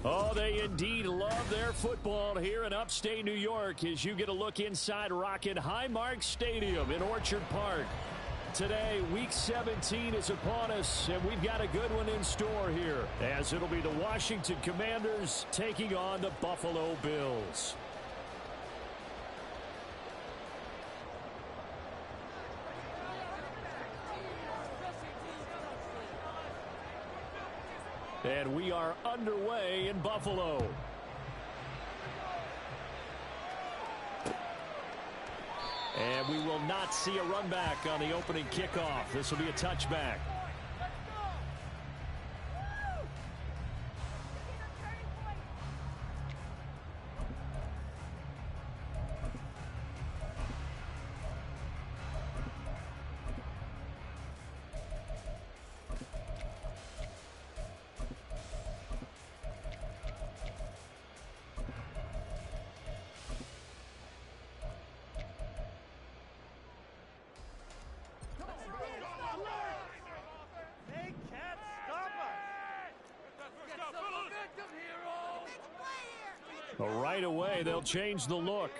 Oh, they indeed love their football here in upstate New York as you get a look inside Rocket Highmark Stadium in Orchard Park. Today, Week 17 is upon us, and we've got a good one in store here, as it'll be the Washington Commanders taking on the Buffalo Bills. And we are underway in Buffalo. And we will not see a run back on the opening kickoff. This will be a touchback. Right away, they'll change the look.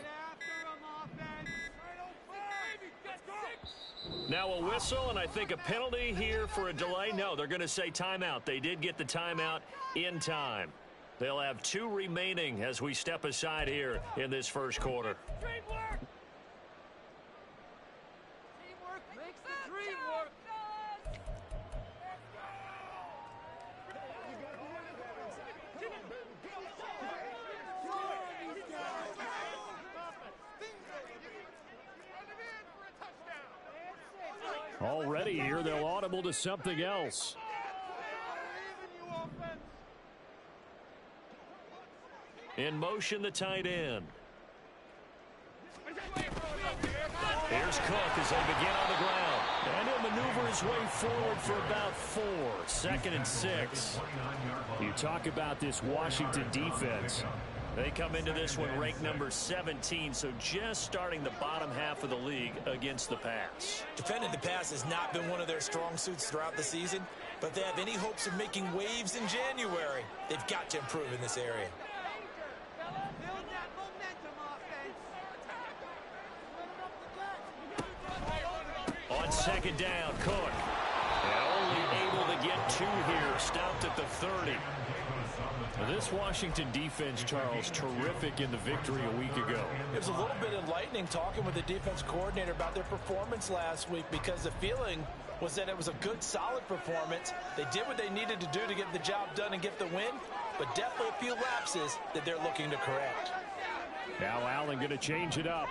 Now a whistle, and I think a penalty here for a delay. No, they're going to say timeout. They did get the timeout in time. They'll have 2 remaining as we step aside here in this first quarter. Teamwork! Teamwork makes the dream work! Already here, they'll audible to something else. In motion, the tight end. Here's Cook as they begin on the ground. And he'll maneuver his way forward for about 4. 2nd and 6. You talk about this Washington defense. They come into this one ranked number 17, so just starting the bottom half of the league against the pass. Defending the pass has not been one of their strong suits throughout the season, but if they have any hopes of making waves in January, they've got to improve in this area. On 2nd down, Cook. And only able to get 2 here, stopped at the 30. Now this Washington defense, Charles, terrific in the victory a week ago. It was a little bit enlightening talking with the defense coordinator about their performance last week, because the feeling was that it was a good, solid performance. They did what they needed to do to get the job done and get the win, but definitely a few lapses that they're looking to correct. Now Allen going to change it up.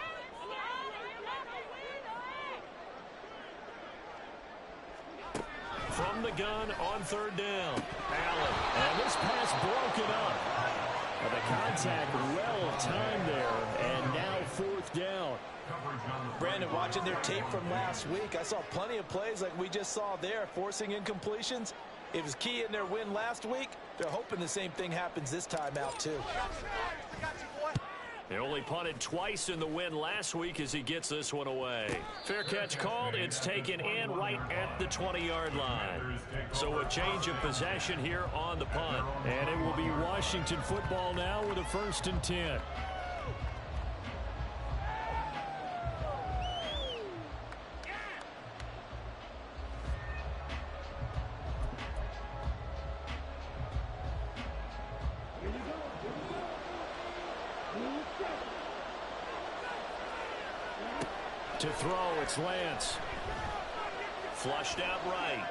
From the gun on 3rd down. Allen. And this pass broken up. And the contact well timed there. And now 4th down. Brandon, watching their tape from last week, I saw plenty of plays like we just saw there, forcing incompletions. It was key in their win last week. They're hoping the same thing happens this time out, too. They only punted twice in the win last week as he gets this one away. Fair catch called. It's taken in right at the 20-yard line. So a change of possession here on the punt. And it will be Washington football now with a 1st and 10. To throw, it's Lance. Flushed out right.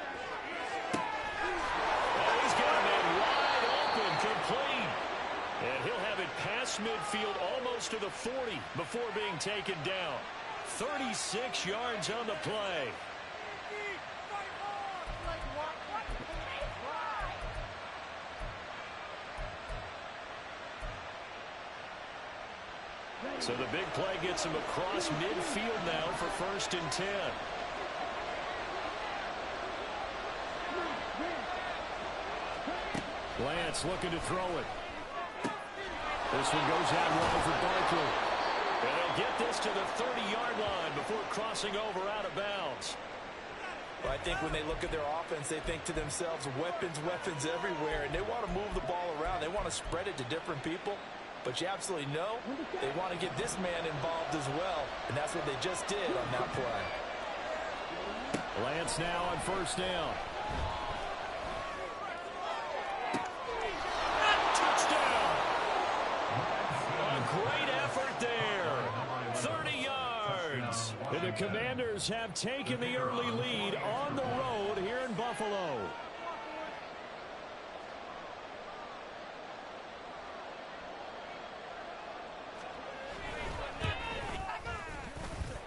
Oh, he's got a man wide open, complete. And he'll have it past midfield almost to the 40 before being taken down. 36 yards on the play. So the big play gets him across midfield now for 1st and 10. Lance looking to throw it. This one goes out wide for Barkley. And they'll get this to the 30-yard line before crossing over out of bounds. Well, I think when they look at their offense, they think to themselves, weapons, weapons everywhere, and they want to move the ball around. They want want to spread it to different people, but you absolutely know they want to get this man involved as well, and that's what they just did on that play. Lance now on first down. Touchdown! A great effort there. 30 yards. And the Commanders have taken the early lead on the road here in Buffalo.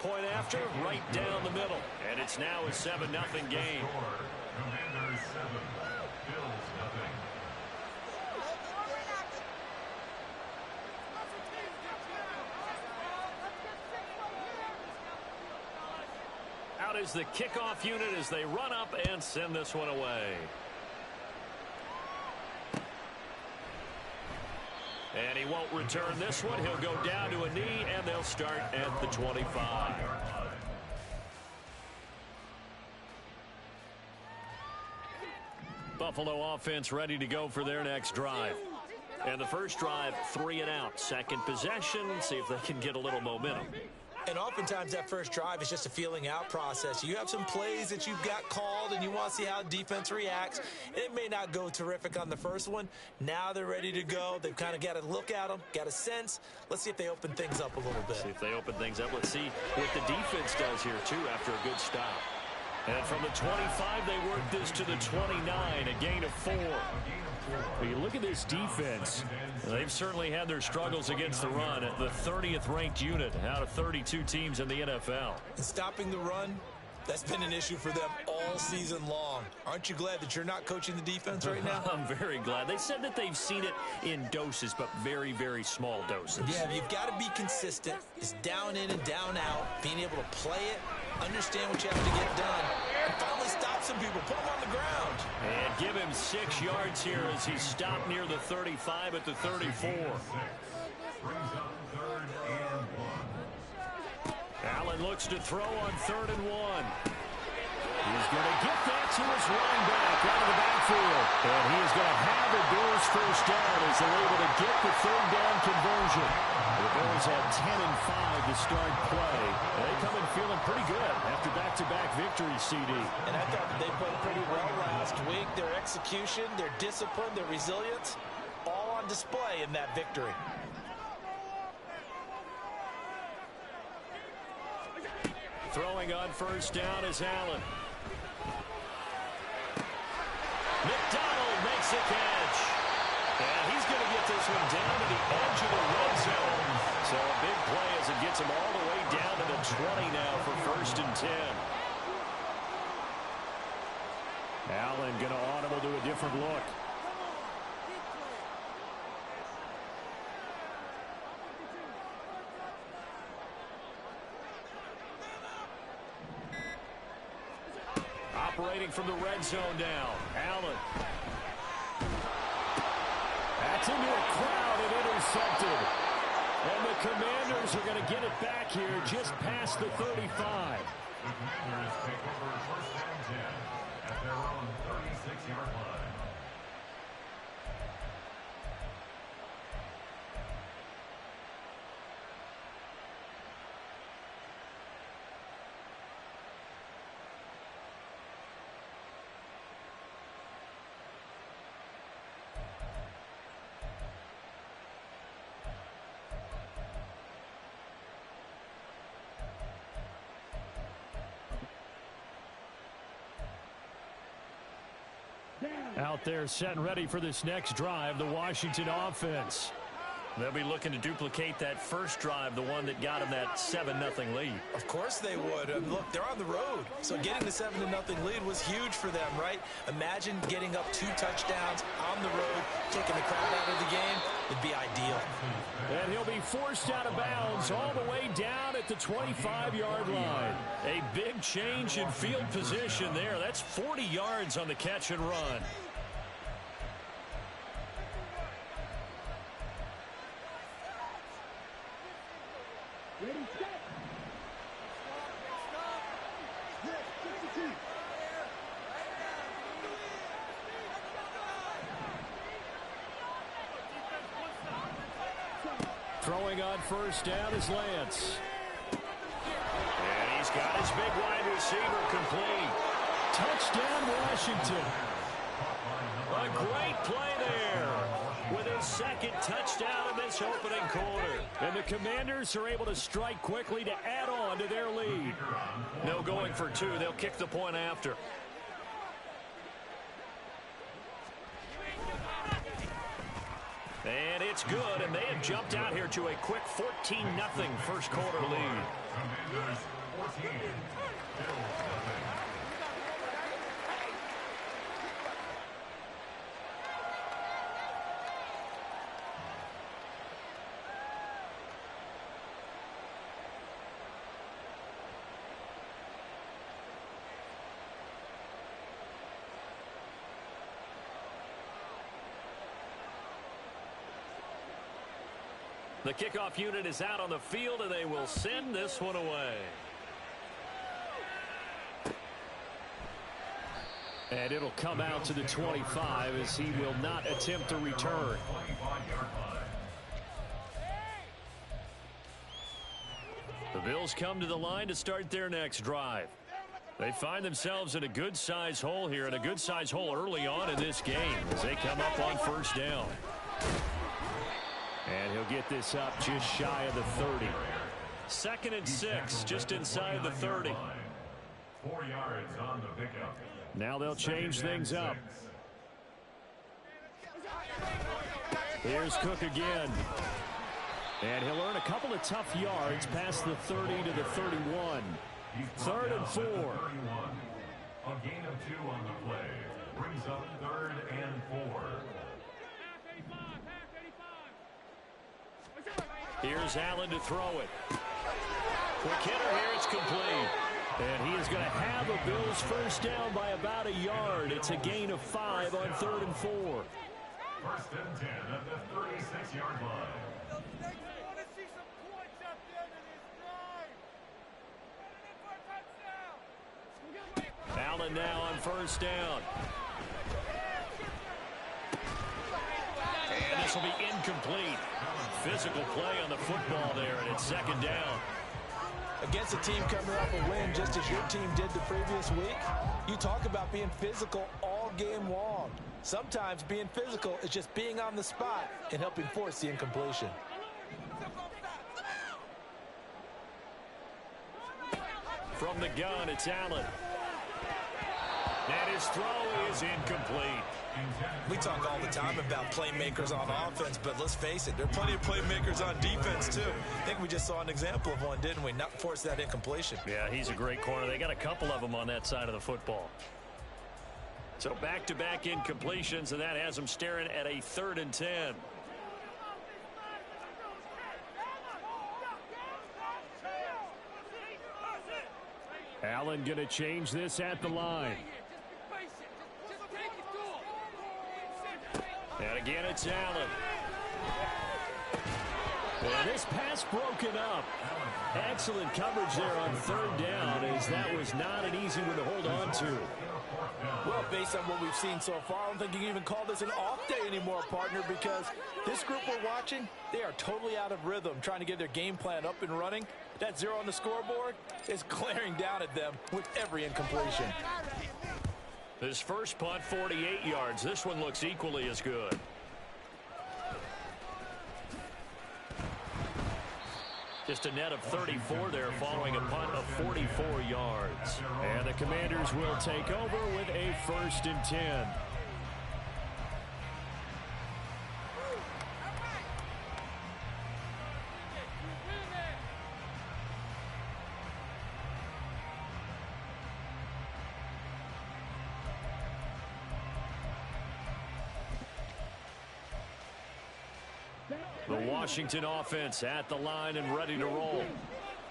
Point after, right down the middle. And it's now a 7-0 game. Commanders 7, Skillz 0. Out is the kickoff unit as they run up and send this one away. And he won't return this one. He'll go down to a knee, and they'll start at the 25. Buffalo offense ready to go for their next drive. And the first drive, 3 and out. Second possession, see if they can get a little momentum. And oftentimes that first drive is just a feeling out process. You have some plays that you've got called and you want to see how defense reacts. It may not go terrific on the first one. Now they're ready to go. They've kind of got to look at them, got a sense. Let's see if they open things up a little bit. See if they open things up. Let's see what the defense does here, too, after a good stop. And from the 25, they work this to the 29, a gain of 4. But you look at this defense, they've certainly had their struggles against the run at the 30th ranked unit out of 32 teams in the NFL. And stopping the run, that's been an issue for them all season long. Aren't you glad that you're not coaching the defense right now? I'm very glad. They said that they've seen it in doses, but very, very small doses. Yeah, you've got to be consistent. It's down in and down out, being able to play it, understand what you have to get done, and finally stop some people, put them on the ground. And give him 6 yards here as he stopped near the 35 at the 34. Allen looks to throw on 3rd and 1. He's going to get that to his running back out of the backfield. And he is going to have the Bills first down as they're able to get the 3rd down conversion. The Bills have 10 and 5 to start play. And they come in feeling pretty good after back-to-back victories, CD. And I thought that they played pretty well last week. Their execution, their discipline, their resilience, all on display in that victory. Throwing on first down is Allen. McDonald makes a catch. And he's going to get this one down to the edge of the red zone. So a big play as it gets him all the way down to the 20 now for 1st and 10. Allen going to audible to a different look. Operating from the red zone now. Allen. That's into a crowd and intercepted. And the Commanders are going to get it back here just past the 35. The Commanders take over 1st and 10 at their own 36-yard line. Out there set and ready for this next drive, the Washington offense. They'll be looking to duplicate that first drive, the one that got them that 7-0 lead. Of course they would. Look, they're on the road. So getting the 7-0 lead was huge for them, right? Imagine getting up 2 touchdowns on the road, taking the crowd out of the game. It'd be ideal. And he'll be forced out of bounds all the way down at the 25-yard line. A big change in field position there. That's 40 yards on the catch and run. Throwing on first down is Lance. And he's got his big wide receiver complete. Touchdown, Washington. A great play there with his second touchdown of this opening quarter. And the Commanders are able to strike quickly to add on to their lead. No going for two. They'll kick the point after. And it's good, and they have jumped out here to a quick 14-0 first quarter lead. Commanders 14, Bills 7. The kickoff unit is out on the field, and they will send this one away. And it'll come out to the 25 as he will not attempt to return. The Bills come to the line to start their next drive. They find themselves in a good-sized hole here, and a good-sized hole early on in this game as they come up on first down. And he'll get this up just shy of the 30. 2nd and 6, just inside the 30. 4 yards on the pickup. Now they'll change things up. Here's Cook again. And he'll earn a couple of tough yards past the 30 to the 31. 3rd and 4. A gain of 2 on the play. Brings up 3rd and 4. Here's Allen to throw it. Quick hitter here, it's complete. And he is going to have a Bills first down by about a yard. It's a gain of 5 on 3rd and 4. 1st and 10 at the 36-yard line. Allen now on first down. And this will be incomplete. Physical play on the football there, and it's 2nd down. Against a team coming off a win just as your team did the previous week, you talk about being physical all game long. Sometimes being physical is just being on the spot and helping force the incompletion. From the gun, it's Allen. And his throw is incomplete. We talk all the time about playmakers on offense, but let's face it, there are plenty of playmakers on defense, too. I think we just saw an example of one, didn't we? Not force that incompletion. Yeah, he's a great corner. They got a couple of them on that side of the football. So back-to-back incompletions, and that has them staring at a 3rd and 10. Allen going to change this at the line. And again, it's Allen. And this pass broken up. Excellent coverage there on 3rd down, as that was not an easy one to hold on to. Well, based on what we've seen so far, I don't think you can even call this an off day anymore, partner, because this group we're watching, they are totally out of rhythm, trying to get their game plan up and running. That 0 on the scoreboard is glaring down at them with every incompletion. His first punt, 48 yards. This one looks equally as good. Just a net of 34 there following a punt of 44 yards. And the Commanders will take over with a 1st and 10. The Washington offense at the line and ready to roll.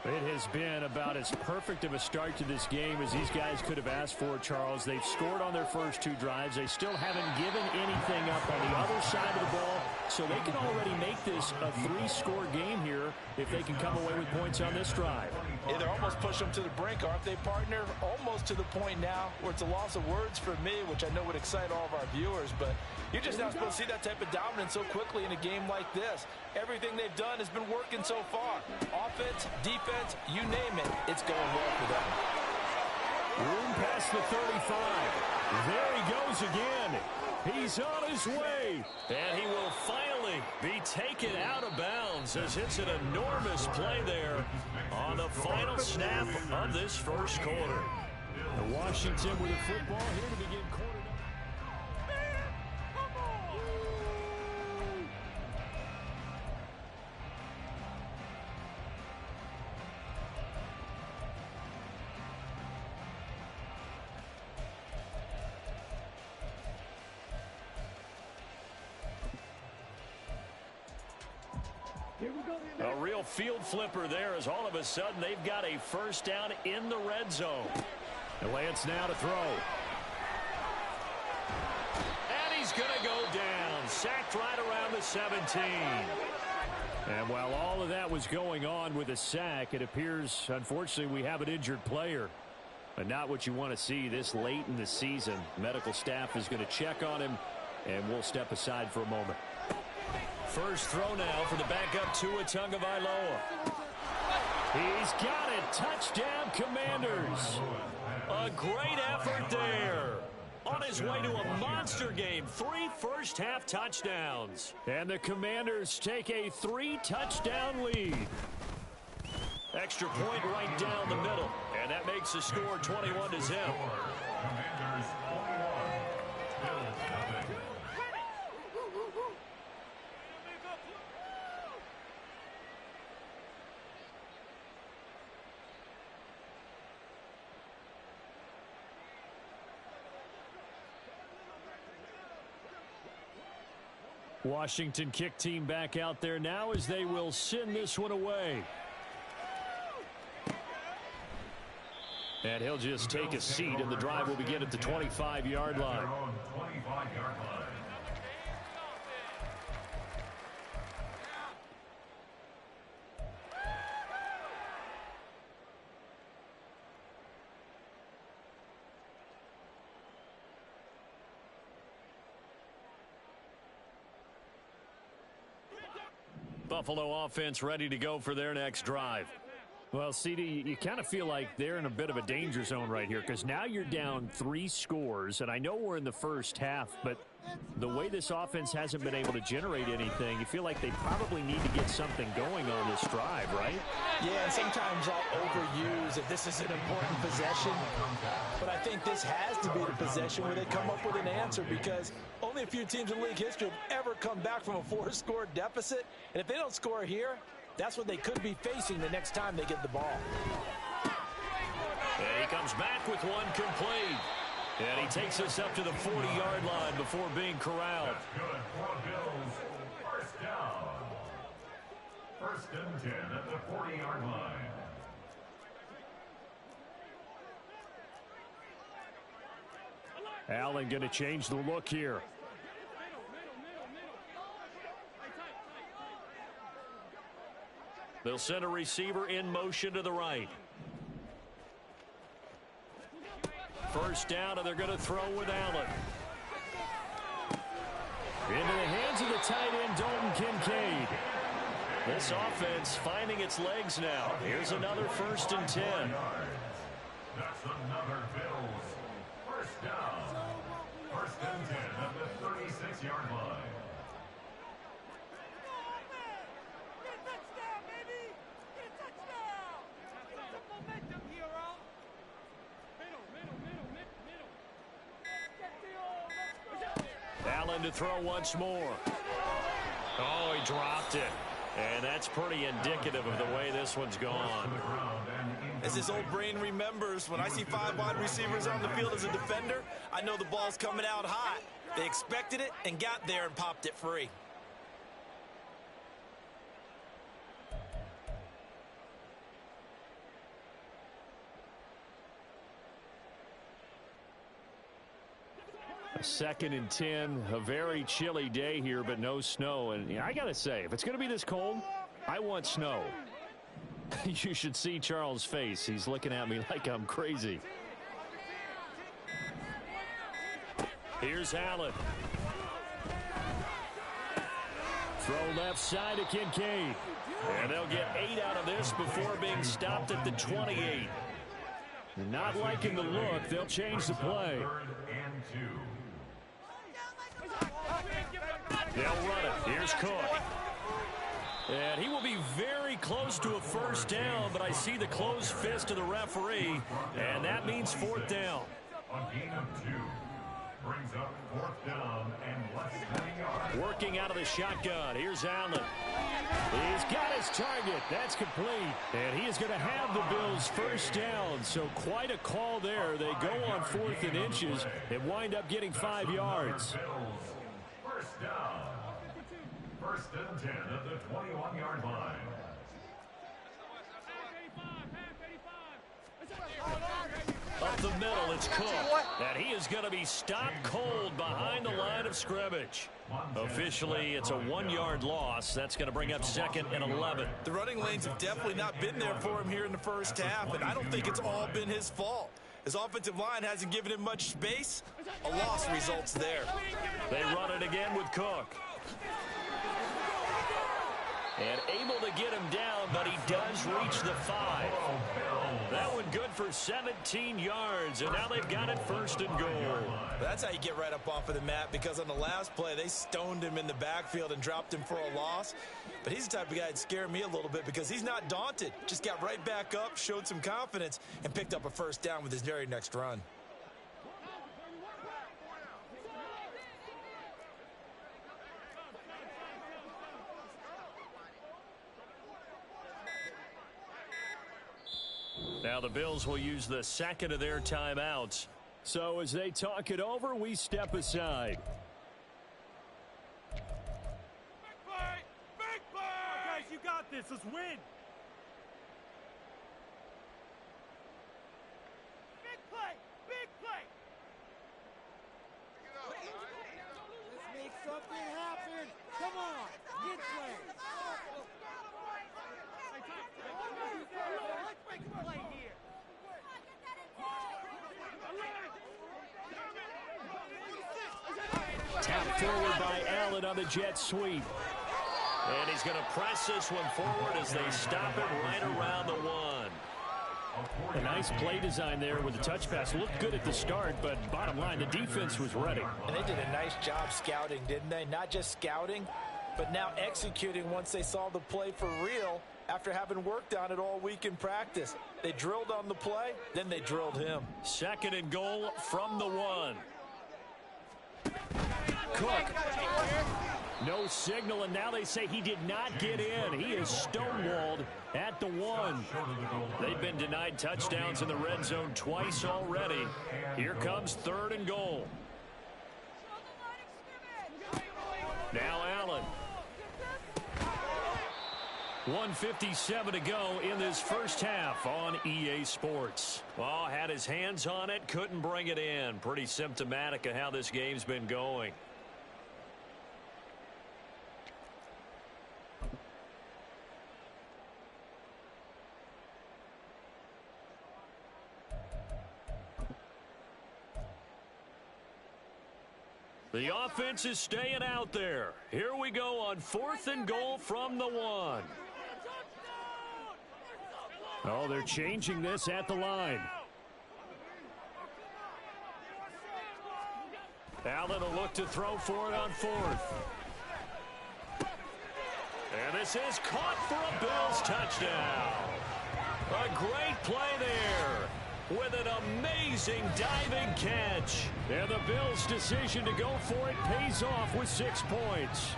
It has been about as perfect of a start to this game as these guys could have asked for, Charles. They've scored on their first 2 drives. They still haven't given anything up on the other side of the ball. So they can already make this a 3-score game here if they can come away with points on this drive. Yeah, they're almost pushing them to the brink, aren't they, partner? Almost to the point now where it's a loss of words for me, which I know would excite all of our viewers, but you're just not supposed to see that type of dominance so quickly in a game like this. Everything they've done has been working so far. Offense, defense, you name it, it's going well for them. Room past the 35. There he goes again. He's on his way. And he will finally be taken out of bounds as it's an enormous play there on the final snap of this first quarter. Washington with a football here to begin quarter. A real field flipper there as all of a sudden they've got a first down in the red zone. And Lance now to throw. And he's going to go down. Sacked right around the 17. And while all of that was going on with a sack, it appears, unfortunately, we have an injured player. But not what you want to see this late in the season. Medical staff is going to check on him, and we'll step aside for a moment. First throw now for the backup Tua Tagovailoa. He's got it. Touchdown, Commanders. A great effort there. On his way to a monster game. 3 first-half touchdowns. And the Commanders take a 3-touchdown lead. Extra point right down the middle. And that makes the score 21-0. Commanders 21. Bills nothing. Washington kick team back out there now as they will send this one away. And he'll just take a seat, and the drive will begin at the 25-yard line. Buffalo offense ready to go for their next drive. Well, CD, you kind of feel like they're in a bit of a danger zone right here because now you're down 3 scores, and I know we're in the first half, but the way this offense hasn't been able to generate anything, you feel like they probably need to get something going on this drive, right? Yeah, and sometimes I'll overuse if this is an important possession, but I think this has to be the possession where they come up with an answer because only a few teams in league history have ever come back from a 4-score deficit, and if they don't score here, that's what they could be facing the next time they get the ball. And he comes back with one complete. And he takes us up to the 40-yard line before being corralled. That's good for Bills. First down. First and 10 at the 40-yard line. Allen going to change the look here. They'll send a receiver in motion to the right. First down, and they're going to throw with Allen. Into the hands of the tight end, Dalton Kincaid. This offense finding its legs now. Here's another first and 10. That's another Bills. First down. First and 10 at the 36-yard line. Allen to throw once more. Oh, he dropped it. And that's pretty indicative of the way this one's gone. As this old brain remembers, when I see 5 wide receivers on the field as a defender, I know the ball's coming out hot. They expected it and got there and popped it free. 2nd and 10, a very chilly day here, but no snow. And I got to say, if it's going to be this cold, I want snow. You should see Charles' face. He's looking at me like I'm crazy. Here's Allen. Throw left side to Kincaid. And they'll get 8 out of this before being stopped at the 28. Not liking the look. They'll change the play. They'll run it. Here's Cook. And he will be very close to a first down, but I see the closed fist of the referee, and that means 4th down. A gain of 2 brings up 4th down and less than a yard. Working out of the shotgun. Here's Allen. He's got his target. That's complete. And he is going to have the Bills first down. So quite a call there. They go on 4th and inches and wind up getting 5 yards. First down. 1st and 10 at the 21-yard line. Up the middle, it's Cook. And he is going to be stopped cold behind the line of scrimmage. Officially, it's a 1-yard loss. That's going to bring up 2nd and 11. The running lanes have definitely not been there for him here in the first half, and I don't think it's all been his fault. His offensive line hasn't given him much space. A loss results there. They run it again with Cook. And able to get him down, but he does reach the 5. That one good for 17 yards, and now they've got it 1st and goal. That's how you get right up off of the mat, because on the last play, they stoned him in the backfield and dropped him for a loss. But he's the type of guy that scared me a little bit because he's not daunted. Just got right back up, showed some confidence, and picked up a first down with his very next run. Now the Bills will use the 2nd of their timeouts. So as they talk it over, we step aside. Big play! Big play! Guys, you got this. Let's win. Big play! Big play! Let's make something happen. Come on. Get play. Let's make a play here. Tapped forward by Allen on the jet sweep. And he's going to press this one forward as they stop it right around the 1. A nice play design there with the touch pass. Looked good at the start, but bottom line, the defense was ready. And they did a nice job scouting, didn't they? Not just scouting, but now executing once they saw the play for real after having worked on it all week in practice. They drilled on the play, then they drilled him. 2nd and goal from the 1. Cook. No signal, and now they say he did not get in. He is stonewalled at the 1. They've been denied touchdowns in the red zone twice already. Here comes 3rd and goal. Now Allen. 1:57 to go in this first half on EA Sports. Oh, had his hands on it, couldn't bring it in. Pretty symptomatic of how this game's been going. The offense is staying out there. Here we go on 4th and goal from the 1. Oh, they're changing this at the line. Allen will look to throw for it on 4th. And this is caught for a Bills touchdown. A great play there with an amazing diving catch. And the Bills' decision to go for it pays off with 6 points.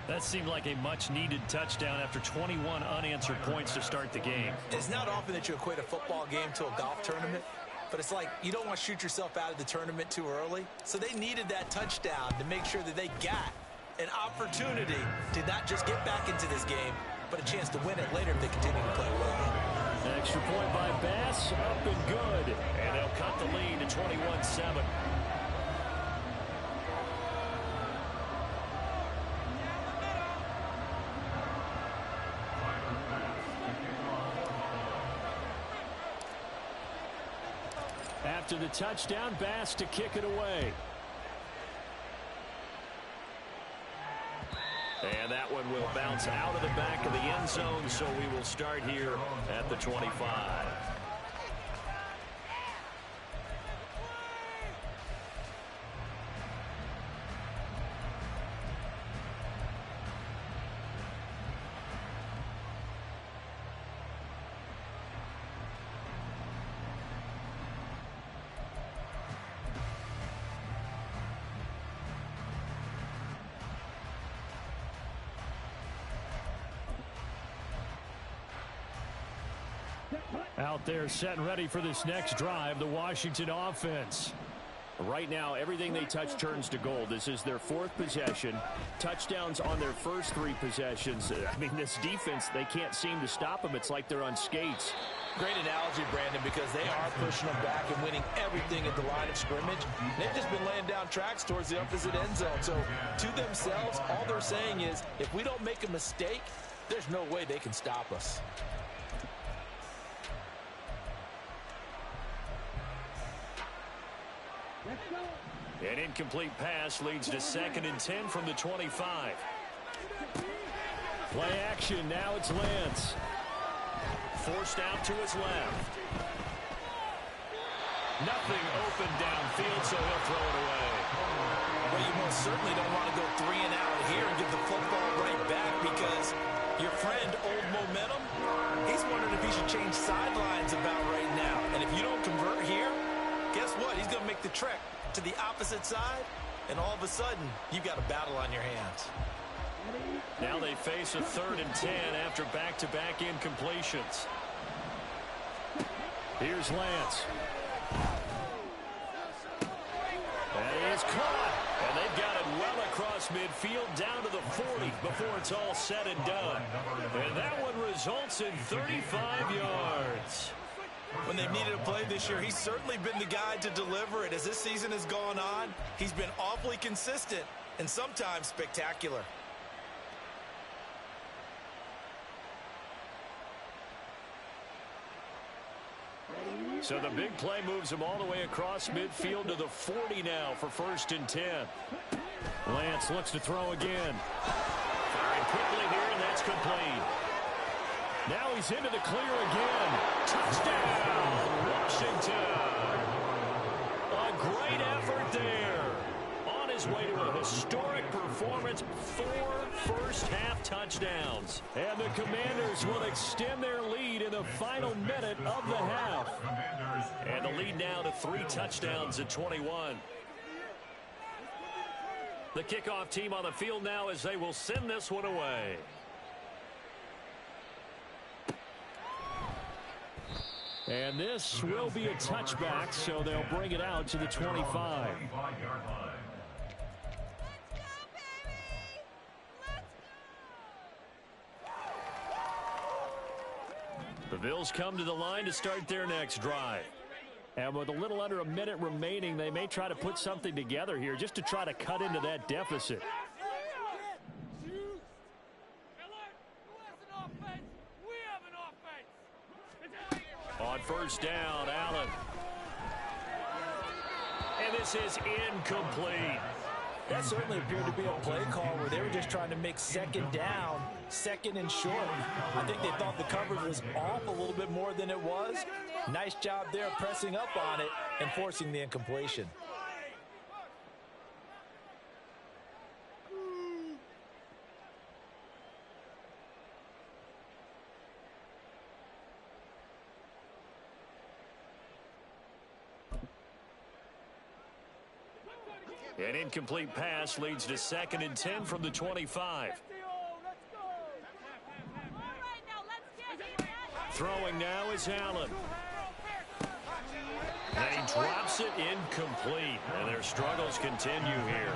That seemed like a much-needed touchdown after 21 unanswered points to start the game. It's not often that you equate a football game to a golf tournament, but it's like you don't want to shoot yourself out of the tournament too early. So they needed that touchdown to make sure that they got an opportunity to not just get back into this game, but a chance to win it later if they continue to play well. Extra point by Bass, up and good. And they'll cut the lead to 21-7. After the touchdown, Bass to kick it away. And that one will bounce out of the back of the end zone, so we will start here at the 25. Out there set and ready for this next drive, the Washington offense. Right now, everything they touch turns to gold. This is their fourth possession. Touchdowns on their first three possessions. I mean, this defense, they can't seem to stop them. It's like they're on skates. Great analogy, Brandon, because they are pushing them back and winning everything at the line of scrimmage. They've just been laying down tracks towards the opposite end zone. So, to themselves, all they're saying is, if we don't make a mistake, there's no way they can stop us. An incomplete pass leads to 2nd and 10 from the 25. Play action. Now it's Lance. Forced out to his left. Nothing open downfield, so he'll throw it away. Well, you most certainly don't want to go 3 and out here and give the football right back, because your friend, Old Momentum, he's wondering if he should change sidelines about right now. And if you don't convert here, guess what? He's going to make the trek to the opposite side, and all of a sudden, you've got a battle on your hands. Now they face a 3rd and 10 after back-to-back incompletions. Here's Lance. And it's caught. And they've got it well across midfield down to the 40 before it's all said and done. And that one results in 35 yards. When they've needed a play this year, he's certainly been the guy to deliver it. As this season has gone on, he's been awfully consistent and sometimes spectacular. So the big play moves him all the way across midfield to the 40 now for 1st and 10. Lance looks to throw again. Firing quickly here, and that's complete. Now he's into the clear again. Touchdown, Washington. A great effort there. On his way to a historic performance, 4 first-half touchdowns. And the Commanders will extend their lead in the final minute of the half. And the lead now to 3 touchdowns at 21. The kickoff team on the field now as they will send this one away. And this will be a touchback, so they'll bring it out to the 25. The Bills come to the line to start their next drive. And with a little under a minute remaining, they may try to put something together here just to try to cut into that deficit. On 1st down, Allen. And this is incomplete. That certainly appeared to be a play call where they were just trying to make 2nd down, 2nd and short. I think they thought the coverage was off a little bit more than it was. Nice job there pressing up on it and forcing the incompletion. An incomplete pass leads to 2nd and 10 from the 25. Throwing now is Allen. And he drops it incomplete, and their struggles continue here.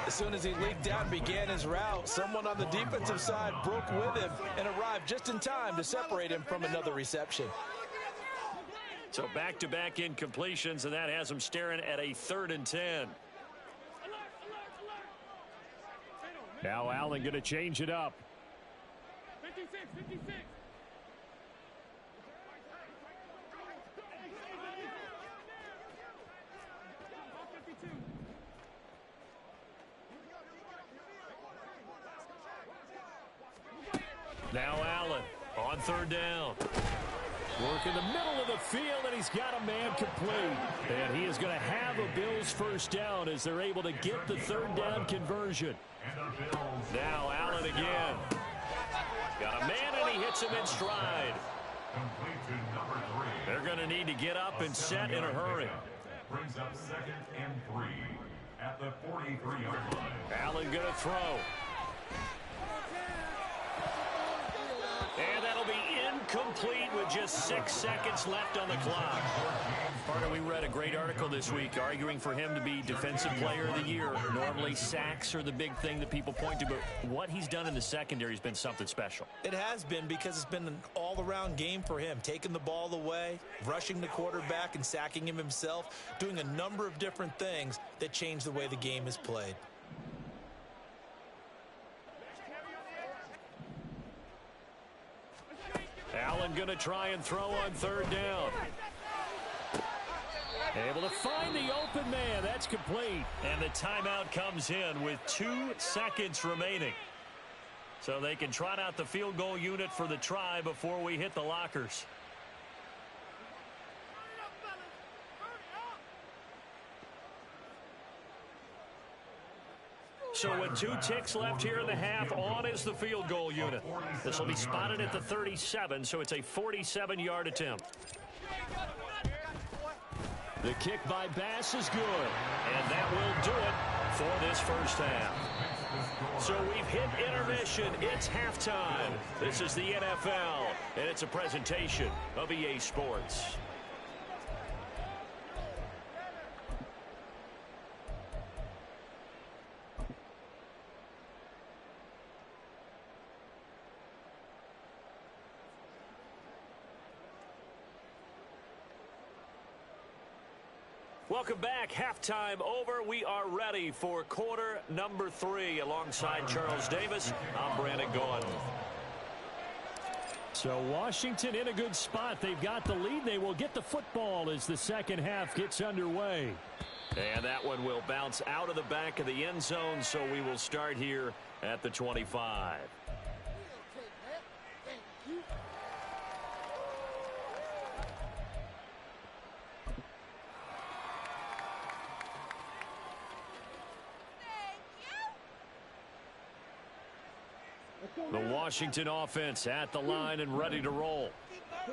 As soon as he leaked out and began his route, someone on the defensive side broke with him and arrived just in time to separate him from another reception. So back-to-back incompletions, and that has him staring at a 3rd and 10. Now Allen going to change it up. 56. Now Allen on 3rd down. Work in the middle of the field, and he's got a man complete. And he is going to have a Bills 1st down as they're able to get the 3rd down conversion. Now Allen again. Got a man, and he hits him in stride. They're going to need to get up and set in a hurry. Brings up 2nd and 3 at the 43-yard line. Allen going to throw. And that'll be incomplete with just 6 seconds left on the clock. Parker, we read a great article this week arguing for him to be Defensive Player of the Year. Normally, sacks are the big thing that people point to, but what he's done in the secondary has been something special. It has been, because it's been an all-around game for him, taking the ball away, rushing the quarterback and sacking him himself, doing a number of different things that change the way the game is played. Allen going to try and throw on 3rd down. Able to find the open man. That's complete. And the timeout comes in with 2 seconds remaining. So they can trot out the field goal unit for the try before we hit the lockers. So with 2 ticks left here in the half, on is the field goal unit. This will be spotted at the 37, so it's a 47-yard attempt. The kick by Bass is good. And that will do it for this 1st half. So we've hit intermission. It's halftime. This is the NFL, and it's a presentation of EA Sports. Welcome back. Halftime over. We are ready for quarter number 3. Alongside Charles Davis, I'm Brandon Gordon. So Washington in a good spot. They've got the lead. They will get the football as the 2nd half gets underway. And that one will bounce out of the back of the end zone, so we will start here at the 25. The Washington offense at the line and ready to roll.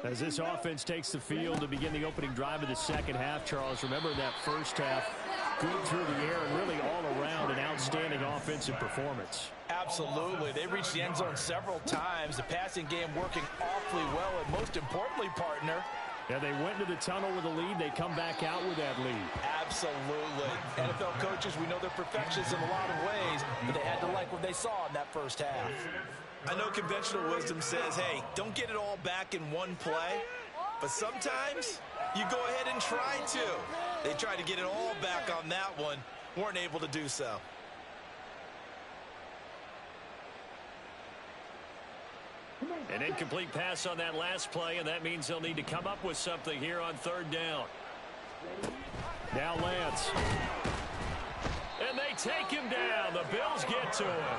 As this offense takes the field to begin the opening drive of the 2nd half, Charles, remember that 1st half, good through the air and really all around an outstanding offensive performance. Absolutely. They reached the end zone several times. The passing game working awfully well, and most importantly, partner, yeah, they went into the tunnel with a lead. They come back out with that lead. Absolutely. NFL coaches, we know they're perfectionists in a lot of ways, but they had to like what they saw in that 1st half. I know conventional wisdom says, hey, don't get it all back in one play, but sometimes you go ahead and try to. They tried to get it all back on that one, weren't able to do so. An incomplete pass on that last play, and that means they'll need to come up with something here on 3rd down. Now Lance. And they take him down. The Bills get to him.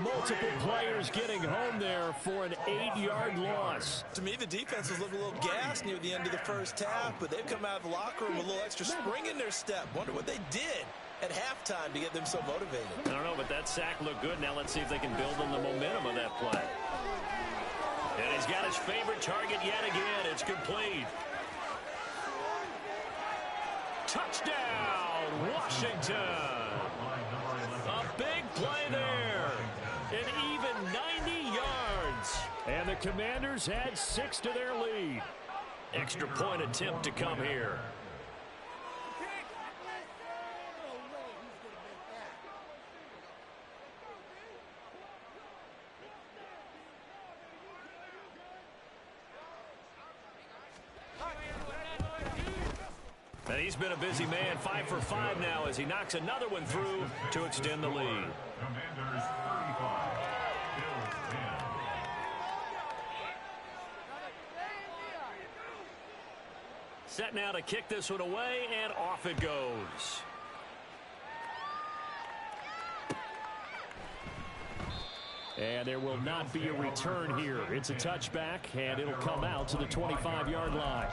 Multiple players getting home there for an 8-yard loss. To me, the defense was looking a little gassed near the end of the 1st half, but they've come out of the locker room with a little extra spring in their step. Wonder what they did at halftime to get them so motivated. I don't know, but that sack looked good. Now let's see if they can build on the momentum of that play. And he's got his favorite target yet again. It's complete. Touchdown, Washington. A big play there. An even 90 yards. And the Commanders add 6 to their lead. Extra point attempt to come here. And he's been a busy man, 5 for 5 now as he knocks another one through to extend the lead. Commanders 35, Bills 10. Set now to kick this one away, and off it goes. And there will not be a return here. It's a touchback, and it'll come out to the 25-yard line.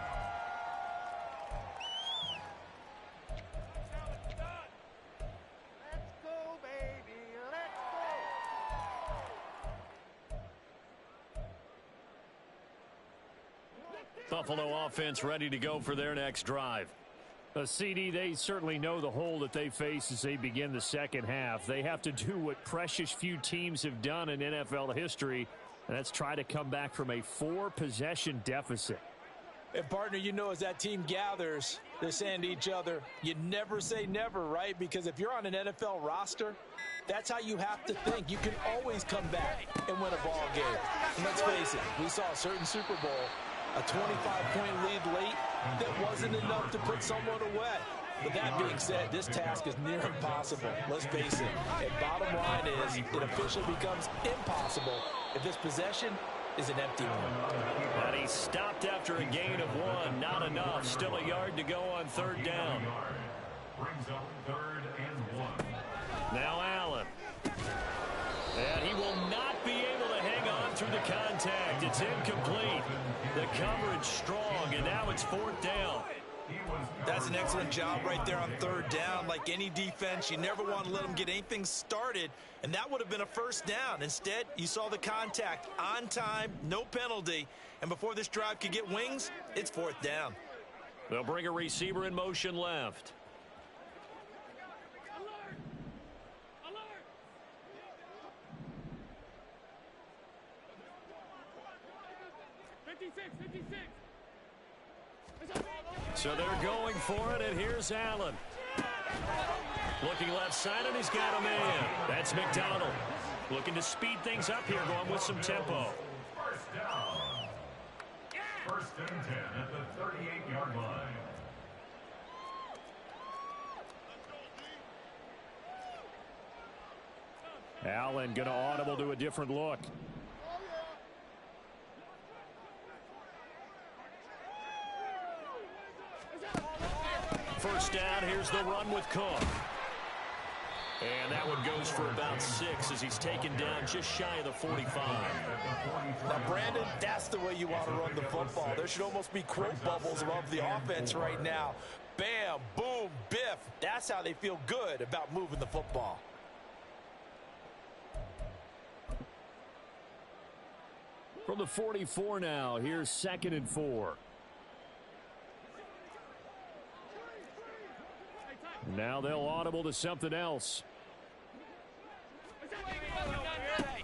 Buffalo offense ready to go for their next drive. A CD, they certainly know the hole that they face as they begin the second half. They have to do what precious few teams have done in NFL history, and that's try to come back from a 4-possession deficit. And, partner, you know, as that team gathers, they're saying to each other, you never say never, right? Because if you're on an NFL roster, that's how you have to think. You can always come back and win a ball game. And let's face it, we saw a certain Super Bowl, a 25-point lead late that wasn't enough to put someone away. But that being said, this task is near impossible. Let's face it. And bottom line is, it officially becomes impossible if this possession is an empty one. And he stopped after a gain of 1. Not enough. Still a yard to go on third down. Brings up 3rd and 1. Now Allen. And he will not be able to hang on through the contact. It's incomplete. The coverage strong, and now it's 4th down. That's an excellent job right there on third down. Like any defense, you never want to let them get anything started, and that would have been a first down. Instead, you saw the contact on time, no penalty, and before this drive could get wings, it's 4th down. They'll bring a receiver in motion left. So they're going for it, and here's Allen. Looking left side, and he's got a man. That's McDonald. Looking to speed things up here, going with some tempo. First down. 1st and 10 at the 38-yard line. Allen going to audible to a different look. First down, here's the run with Cook. And that one goes for about 6 as he's taken down just shy of the 45. Now, Brandon, that's the way you want to run the football. There should almost be quote bubbles above the offense right now. Bam, boom, biff. That's how they feel good about moving the football. From the 44 now, here's 2nd and 4. Now they'll audible to something else.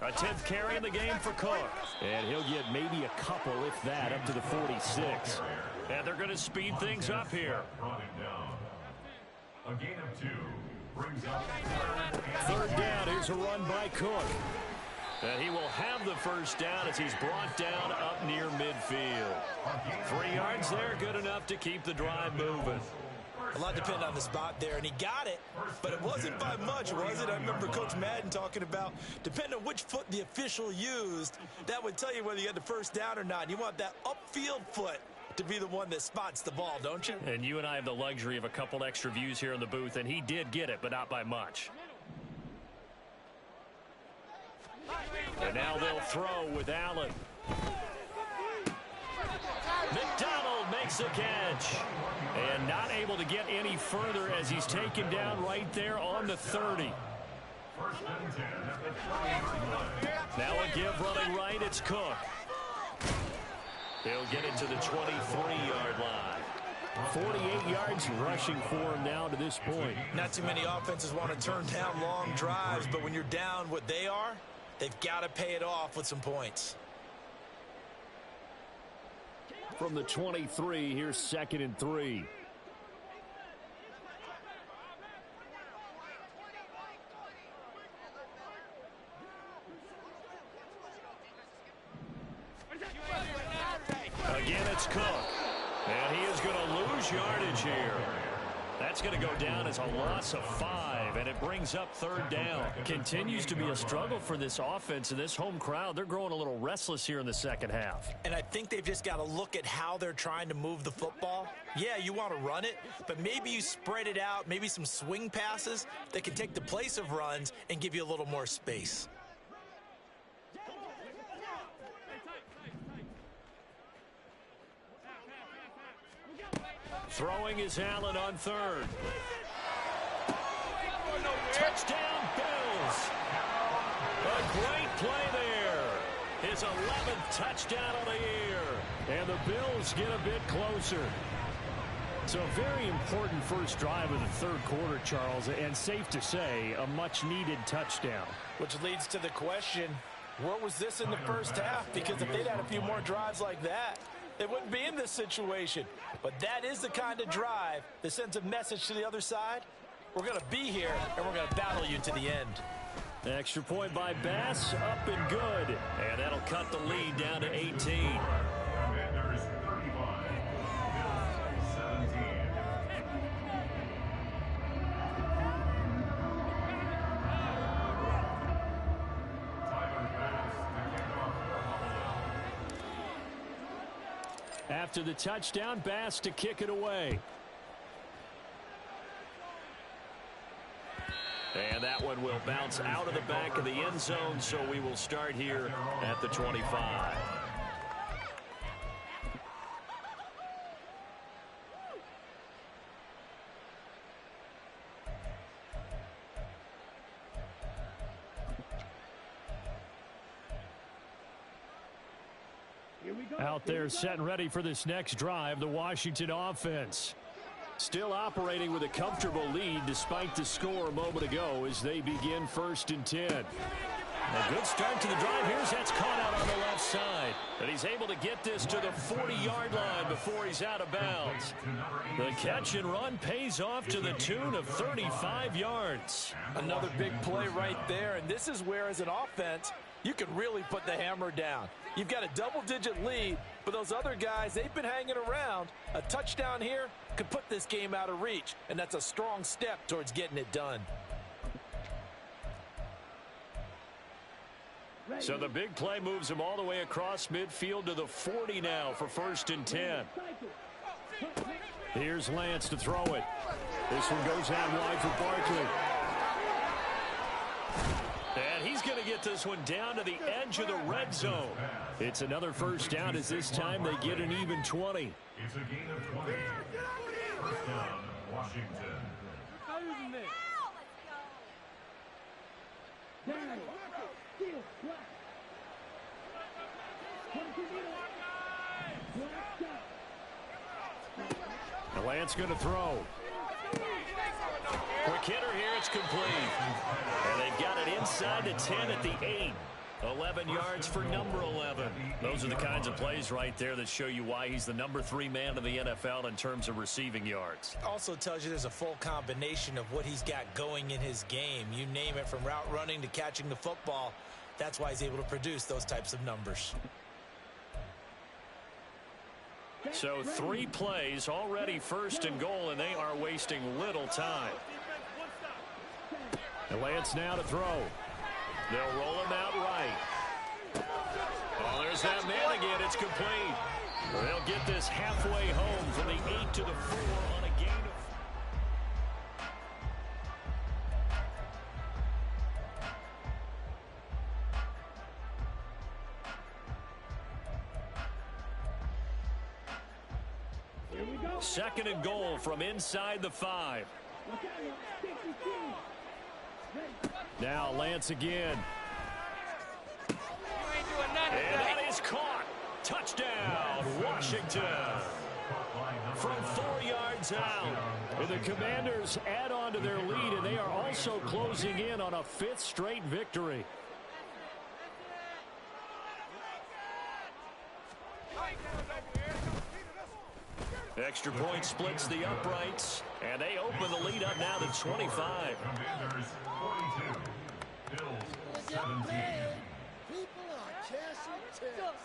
A 10th carry in the game for Cook. And he'll get maybe a couple, if that, up to the 46. And they're going to speed things up here. A gain of 2 brings up 3rd down. Here's a run by Cook. And he will have the first down as he's brought down up near midfield. 3 yards there, good enough to keep the drive moving. A lot depended on the spot there, and he got it, but it wasn't by much, was it? I remember Coach Madden talking about, depending on which foot the official used, that would tell you whether you had the first down or not. You want that upfield foot to be the one that spots the ball, don't you? And you and I have the luxury of a couple extra views here in the booth, and he did get it, but not by much. And now they'll throw with Allen. McDonald makes a catch. And not able to get any further as he's taken down right there on the 30. Now a give running right, it's Cook. He'll get it to the 23-yard line. 48 yards rushing for him now to this point. Not too many offenses want to turn down long drives, but when you're down what they are, they've got to pay it off with some points. from the 23. Here's 2nd and 3. Again, it's Cook. And he is going to lose yardage here. That's going to go down as a loss of 5, and it brings up 3rd down. Continues to be a struggle for this offense, and this home crowd, they're growing a little restless here in the second half. And I think they've just got to look at how they're trying to move the football. Yeah, you want to run it, but maybe you spread it out, maybe some swing passes that can take the place of runs and give you a little more space. Throwing is Allen on 3rd. Touchdown, Bills. A great play there. His 11th touchdown of the year. And the Bills get a bit closer. So a very important first drive of the 3rd quarter, Charles, and safe to say, a much-needed touchdown. Which leads to the question, where was this in the first half? Because if they'd had a few more drives like that, they wouldn't be in this situation. But that is the kind of drive that sends a message to the other side. We're going to be here, and we're going to battle you to the end. Extra point by Bass, up and good. And that'll cut the lead down to 18. Commanders 35, Bills 17. After the touchdown, Bass to kick it away. And that one will bounce out of the back of the end zone, so we will start here at the 25. Out there set and ready for this next drive, the Washington offense. Still operating with a comfortable lead despite the score a moment ago as they begin 1st and 10. A good start to the drive. That's caught out on the left side. But he's able to get this to the 40-yard line before he's out of bounds. The catch and run pays off to the tune of 35 yards. Another big play right there, and this is where, as an offense, you can really put the hammer down. You've got a double-digit lead, but those other guys, they've been hanging around. A touchdown here could put this game out of reach, and that's a strong step towards getting it done. So the big play moves him all the way across midfield to the 40 now for 1st and 10. Here's Lance to throw it. This one goes out wide for Barkley. And he's going to get this one down to the edge of the red zone. It's another 1st down as this time they get an even 20. It's a gain of 20. 1st down, Washington. Lance going to throw. Quick hitter here, it's complete. And they've got it inside the 10 at the 8. 11 yards for number 11. Those are the kinds of plays right there that show you why he's the number 3 man in the NFL in terms of receiving yards. Also tells you there's a full combination of what he's got going in his game. You name it, from route running to catching the football. That's why he's able to produce those types of numbers. So 3 plays, already 1st and goal, and they are wasting little time. And Lance now to throw. They'll roll him out right. Oh, there's that man again. It's complete. They'll get this halfway home from the 8 to the 4 on a gain of... Second and goal from inside the 5. Now Lance again. And that is caught. Touchdown, Washington. From 4 yards out. And the Commanders add on to their lead, and they are also closing in on a 5th straight victory. Extra point splits the uprights, and they open the lead up now to 25. Commanders 42. Bills 17. People are cashing checks.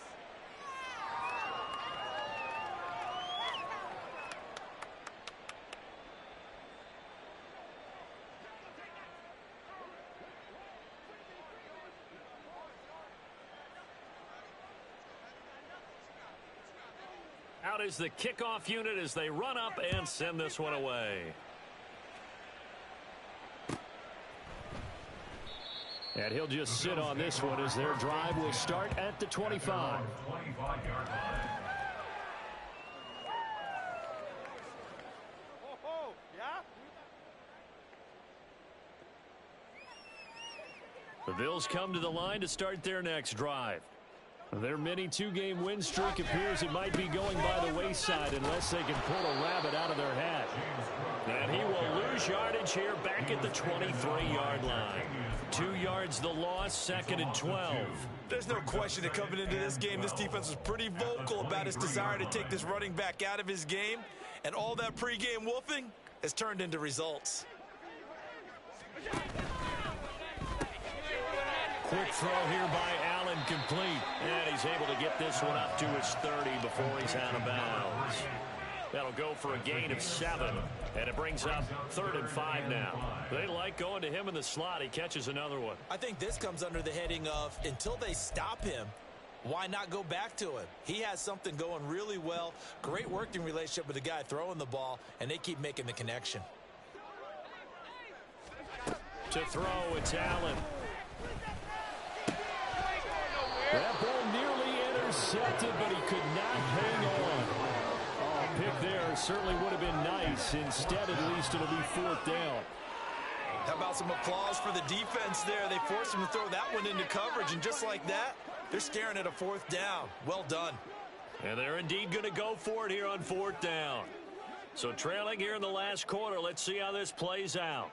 Out is the kickoff unit as they run up and send this one away. And he'll just sit on this one as their drive will start at the 25. 25-yard line. The Bills come to the line to start their next drive. Their mini two-game win streak appears it might be going by the wayside unless they can pull a rabbit out of their hat. And he will lose yardage here back at the 23-yard line. 2 yards the loss, 2nd and 12. There's no question that coming into this game, this defense was pretty vocal about its desire to take this running back out of his game. And all that pregame wolfing has turned into results. Quick throw here by Allen, complete. And he's able to get this one up to his 30 before he's out of bounds. That'll go for a gain of 7. And it brings up 3rd and 5 now. They like going to him in the slot. He catches another one. I think this comes under the heading of until they stop him, why not go back to him? He has something going really well. Great working relationship with the guy throwing the ball, and they keep making the connection. To throw, it's Allen. That ball nearly intercepted, but he could not hang on. Oh, pick there certainly would have been nice. Instead, at least it'll be 4th down. How about some applause for the defense there? They forced him to throw that one into coverage, and just like that, they're staring at a 4th down. Well done. And they're indeed going to go for it here on 4th down. So trailing here in the last quarter, let's see how this plays out.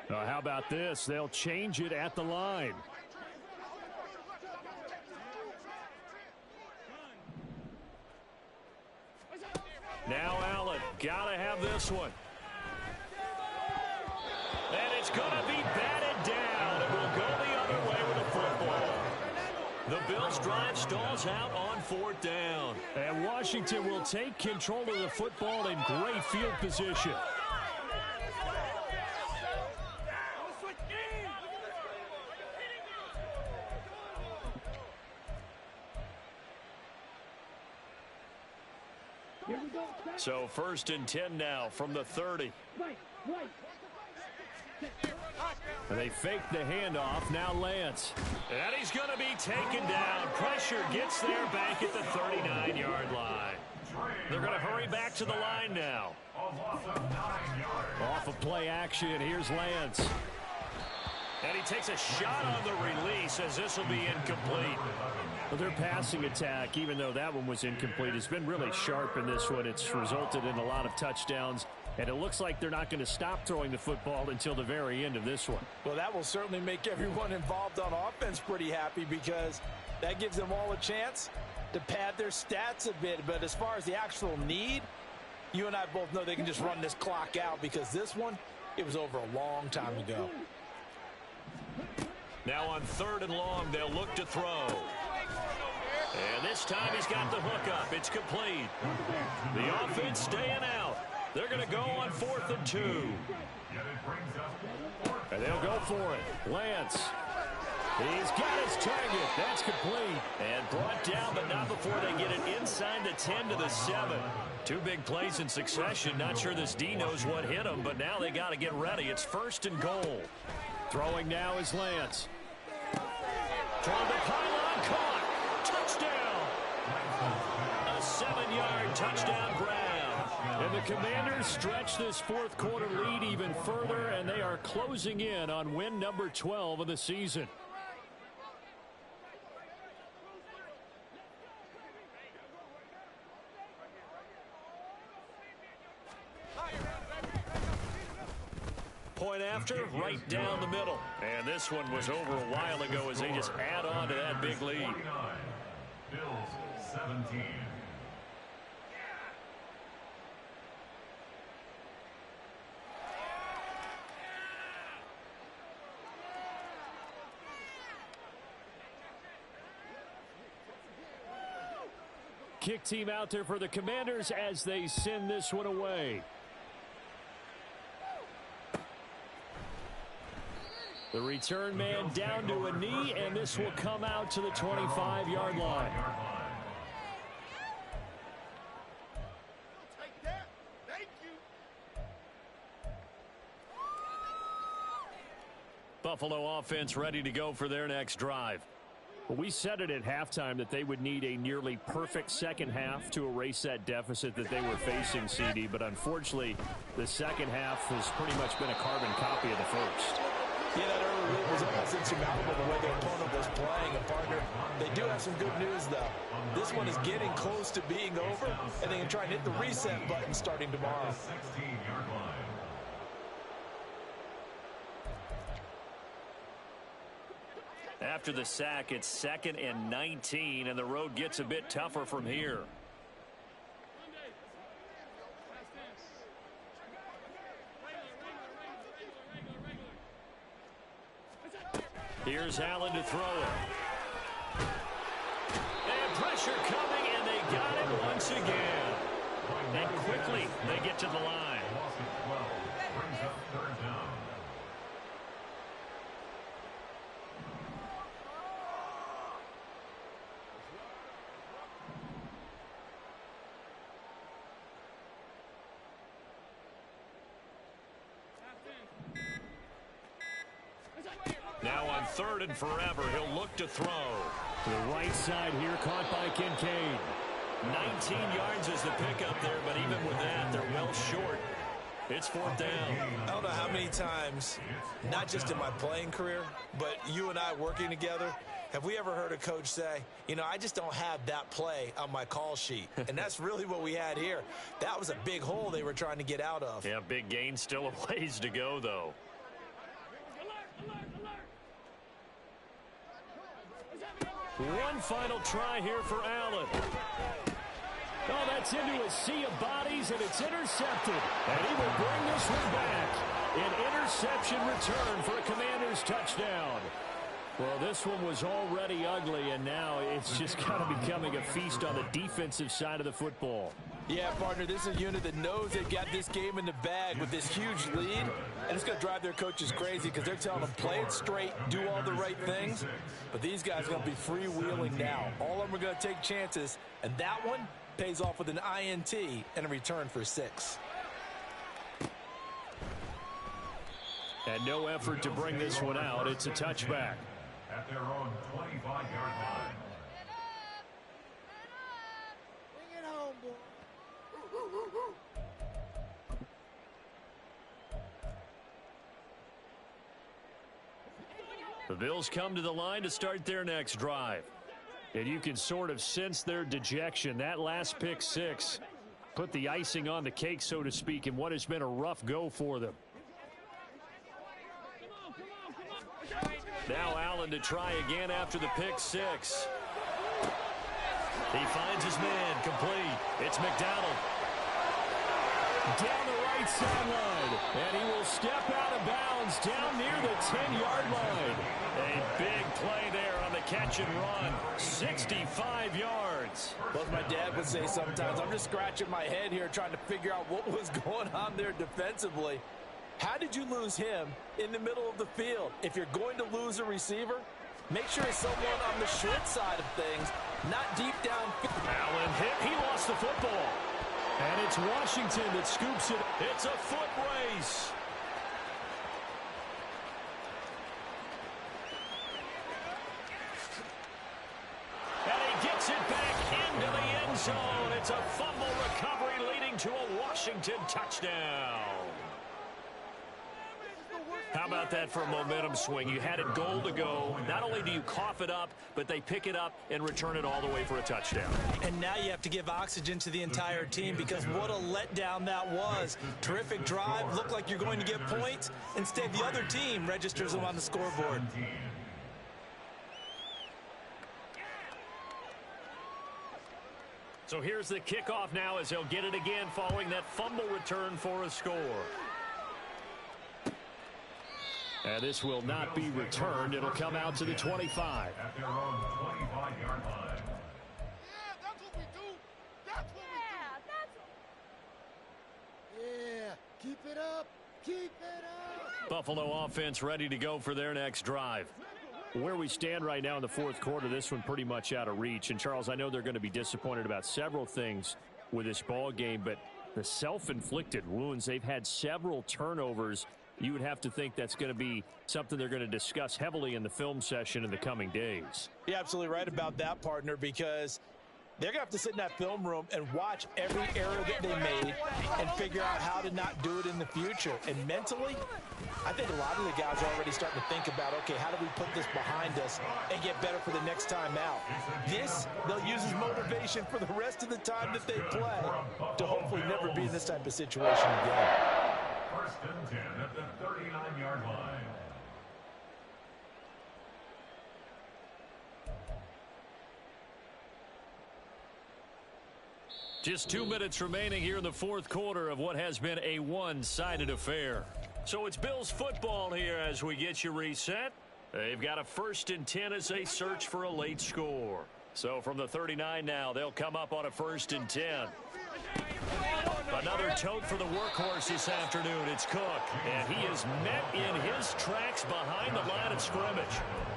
How about this? They'll change it at the line. Now Allen, gotta have this one. And it's gonna be batted down. It will go the other way with the football. The Bills drive stalls out on 4th down. And Washington will take control of the football in great field position. So 1st and 10 now from the 30. And they fake the handoff. Now Lance. And he's going to be taken down. Pressure gets there back at the 39-yard line. They're going to hurry back to the line now. Off of play action, here's Lance. And he takes a shot on the release as this will be incomplete. Well, their passing attack, even though that one was incomplete, has been really sharp in this one. It's resulted in a lot of touchdowns, and it looks like they're not going to stop throwing the football until the very end of this one. Well, that will certainly make everyone involved on offense pretty happy because that gives them all a chance to pad their stats a bit. But as far as the actual need, you and I both know they can just run this clock out because this one, it was over a long time ago. Now on 3rd and long, they'll look to throw. And this time he's got the hook up. It's complete. The offense staying out. They're going to go on 4th and 2. And they'll go for it. Lance. He's got his target. That's complete. And brought down, but not before they get it inside the 10 to the 7. 2 big plays in succession. Not sure this D knows what hit him, but now they got to get ready. It's 1st and goal. Throwing now is Lance. Trying to pylon, caught. Touchdown. A 7-yard touchdown grab. And the Commanders stretch this 4th quarter lead even further, and they are closing in on win number 12 of the season. Point after, right down the middle. And this one was over a while ago as they just add on to that big lead. Bills 17. Kick team out there for the Commanders as they send this one away. The return man down to a knee, and this will come out to the 25-yard line. Buffalo offense ready to go for their next drive. We said it at halftime that they would need a nearly perfect second half to erase that deficit that they were facing, CD, but unfortunately the second half has pretty much been a carbon copy of the first. Yeah, that early lead was almost insurmountable the way their opponent was playing. And partner, they do have some good news, though. This one is getting close to being over, and they can try and hit the reset button starting tomorrow. 16-yard line. After the sack, it's 2nd and 19, and the road gets a bit tougher from here. Here's Allen to throw it. And pressure coming, and they got it once again. And quickly, they get to the line. Loss of 12 brings up 3rd down. Now on 3rd and forever, he'll look to throw. To the right side here, caught by Kincaid. 19 yards is the pickup there, but even with that, they're well short. It's 4th down. I don't know how many times, not just in my playing career, but you and I working together, have we ever heard a coach say, you know, I just don't have that play on my call sheet. And that's really what we had here. That was a big hole they were trying to get out of. Yeah, big gain, still a ways to go, though. One final try here for Allen. Oh, that's into a sea of bodies, and it's intercepted. And he will bring this one back. An interception return for a Commanders touchdown. Well, this one was already ugly, and now it's just kind of becoming a feast on the defensive side of the football. Yeah, partner, this is a unit that knows they've got this game in the bag with this huge lead, and it's going to drive their coaches crazy because they're telling them play it straight, do all the right things, but these guys are going to be freewheeling now. All of them are going to take chances, and that one pays off with an INT and a return for 6. And no effort to bring this one out. It's a touchback. At their own 25-yard line. Bring it home, boy. The Bills come to the line to start their next drive. And you can sort of sense their dejection. That last pick 6 put the icing on the cake, so to speak, in what has been a rough go for them. Now Allen to try again after the pick 6. He finds his man complete. It's McDonald. Down the right sideline. And he will step out of bounds down near the 10-yard line. A big play there on the catch and run. 65 yards. Well, as my dad would say sometimes, I'm just scratching my head here trying to figure out what was going on there defensively. How did you lose him in the middle of the field? If you're going to lose a receiver, make sure it's someone on the short side of things, not deep down. Allen hit. He lost the football. And it's Washington that scoops it. It's a foot race. And he gets it back into the end zone. It's a fumble recovery leading to a Washington touchdown. How about that for a momentum swing? You had it goal to go. Not only do you cough it up, but they pick it up and return it all the way for a touchdown. And now you have to give oxygen to the entire team because what a letdown that was. Terrific drive. Looked like you're going to get points. Instead, the other team registers them on the scoreboard. So here's the kickoff now as he'll get it again following that fumble return for a score. And this will not be returned. It'll come out to the 25. At their own 25-yard line. Yeah, that's what we do. That's what we do. Yeah, keep it up. Keep it up. Buffalo offense ready to go for their next drive. Where we stand right now in the fourth quarter, this one pretty much out of reach. And, Charles, I know they're going to be disappointed about several things with this ball game, but the self-inflicted wounds, they've had several turnovers. You would have to think that's going to be something they're going to discuss heavily in the film session in the coming days. You're absolutely right about that, partner, because they're going to have to sit in that film room and watch every error that they made and figure out how to not do it in the future. And mentally, I think a lot of the guys are already starting to think about, okay, how do we put this behind us and get better for the next time out? This, they'll use as motivation for the rest of the time that they play to hopefully never be in this type of situation again. First and 10 at the 39-yard line. Just 2 minutes remaining here in the fourth quarter of what has been a one-sided affair. So it's Bills football here as we get you reset. They've got a 1st and 10 as they search for a late score. So from the 39 now, they'll come up on a 1st and 10. Another tote for the workhorse this afternoon. It's Cook, and he is met in his tracks behind the line of scrimmage.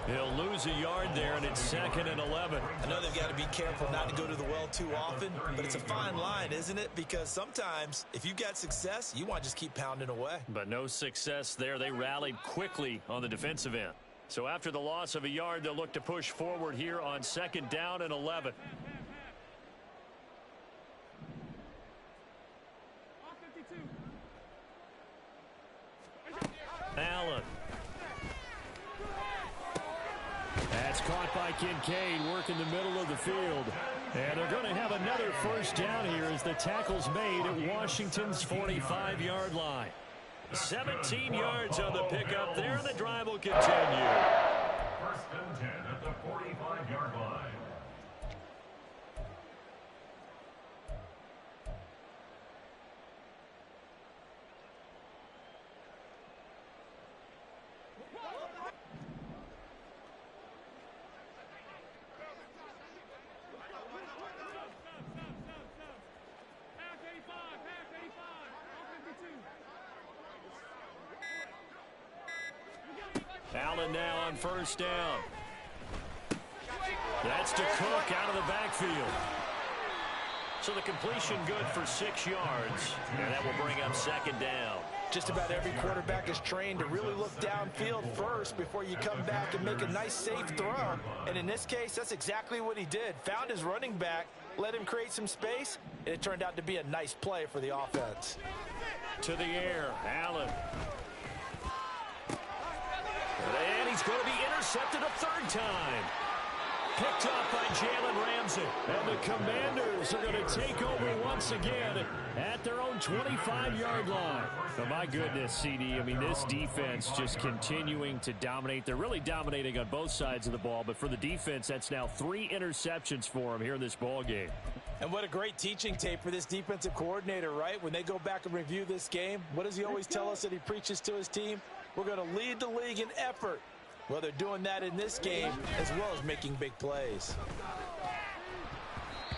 He'll lose a yard there, and it's 2nd and 11. I know they've got to be careful not to go to the well too often, but it's a fine line, isn't it? Because sometimes if you've got success, you want to just keep pounding away. But no success there. They rallied quickly on the defensive end. So after the loss of a yard, they'll look to push forward here on 2nd down and 11. Allen. That's caught by Kincaid, working the middle of the field. And they're going to have another 1st down here as the tackle's made at Washington's 45-yard line. 17 yards on the pickup there, and the drive will continue. 1st and 10 at the 45-yard line. Allen now on 1st down. That's to Cook out of the backfield. So the completion good for 6 yards, and that will bring up 2nd down. Just about every quarterback is trained to really look downfield first before you come back and make a nice, safe throw. And in this case, that's exactly what he did. Found his running back, let him create some space, and it turned out to be a nice play for the offense. To the air, Allen. And he's going to be intercepted a 3rd time. Picked up by Jalen Ramsey. And the Commanders are going to take over once again at their own 25-yard line. Oh, my goodness, CD. I mean, this defense just continuing to dominate. They're really dominating on both sides of the ball. But for the defense, that's now 3 interceptions for them here in this ball game. And what a great teaching tape for this defensive coordinator, right? When they go back and review this game, what does he always tell us that he preaches to his team? We're going to lead the league in effort. Well, they're doing that in this game as well as making big plays.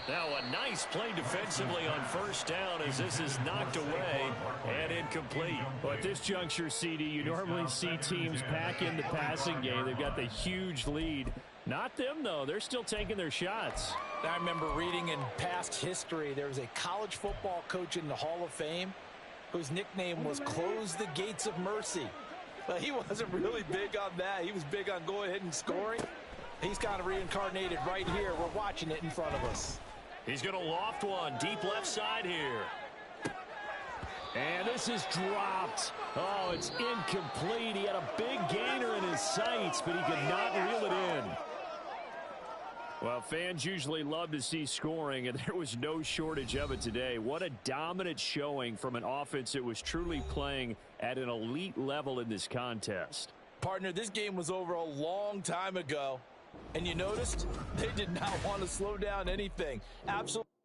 Now a nice play defensively on 1st down as this is knocked away and incomplete. Well, at this juncture, CD, you normally see teams pack in the passing game. They've got the huge lead. Not them, though. They're still taking their shots. I remember reading in past history, there was a college football coach in the Hall of Fame whose nickname was Close the Gates of Mercy. But he wasn't really big on that. He was big on going ahead and scoring. He's kind of reincarnated right here. We're watching it in front of us. He's going to loft one deep left side here. And this is dropped. Oh, it's incomplete. He had a big gainer in his sights, but he could not reel it in. Well, fans usually love to see scoring, and there was no shortage of it today. What a dominant showing from an offense that was truly playing at an elite level in this contest. Partner, this game was over a long time ago, and you noticed they did not want to slow down anything. Absolutely.